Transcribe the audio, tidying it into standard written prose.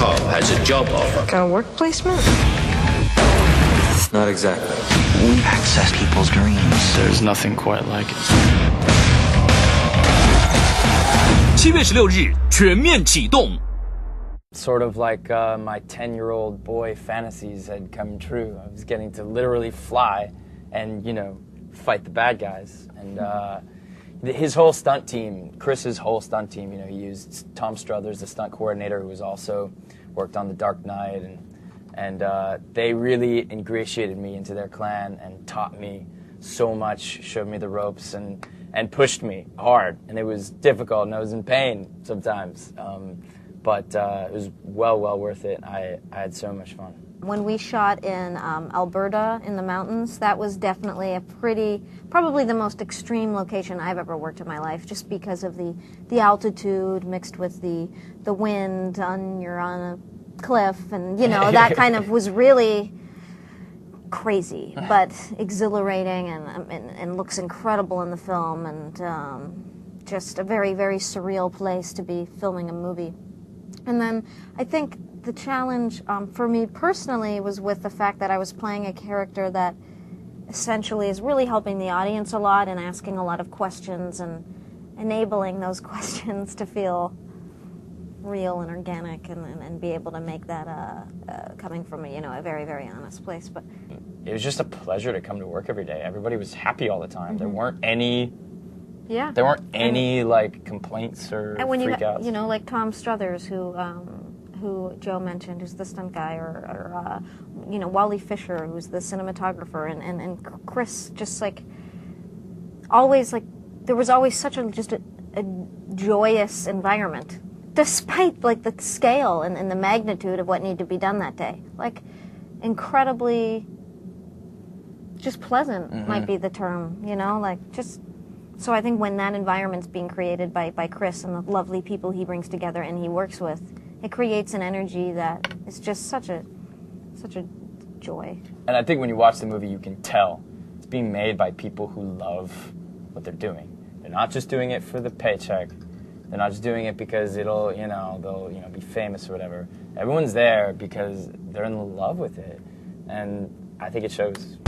cop has a job offer. A work placement? Not exactly. We access people's dreams. There's nothing quite like it. 7月16日全面启动。 Sort of like my 10-year-old boy fantasies had come true. I was getting to literally fly and, you know, fight the bad guys. And his whole stunt team, Chris's whole stunt team, you know, he used Tom Struthers, the stunt coordinator, who was also worked on The Dark Knight. And they really ingratiated me into their clan and taught me so much, showed me the ropes, and pushed me hard. And it was difficult, and I was in pain sometimes. But it was well worth it. I had so much fun. When we shot in Alberta in the mountains, that was definitely probably the most extreme location I've ever worked in my life, just because of the altitude mixed with the wind, you're on a cliff, and you know, that kind of was really crazy, but exhilarating, and looks incredible in the film, and just a very surreal place to be filming a movie. And then I think the challenge for me personally was with the fact that I was playing a character that essentially is really helping the audience a lot and asking a lot of questions and enabling those questions to feel real and organic, and be able to make that coming from a very honest place. But it was just a pleasure to come to work every day. Everybody was happy all the time. There weren't any like complaints or freakouts. You know, like Tom Struthers, who Joe mentioned, who's the stunt guy, or you know, Wally Fisher, who's the cinematographer, and Chris, just like always, like there was always such a joyous environment, despite like the scale and the magnitude of what needed to be done that day. Like incredibly just pleasant might be the term, you know, like just. So I think when that environment's being created by Chris and the lovely people he brings together and he works with, it creates an energy that is just such a joy. And I think when you watch the movie, you can tell it's being made by people who love what they're doing. They're not just doing it for the paycheck. They're not just doing it because they'll be famous or whatever. Everyone's there because they're in love with it, and I think it shows.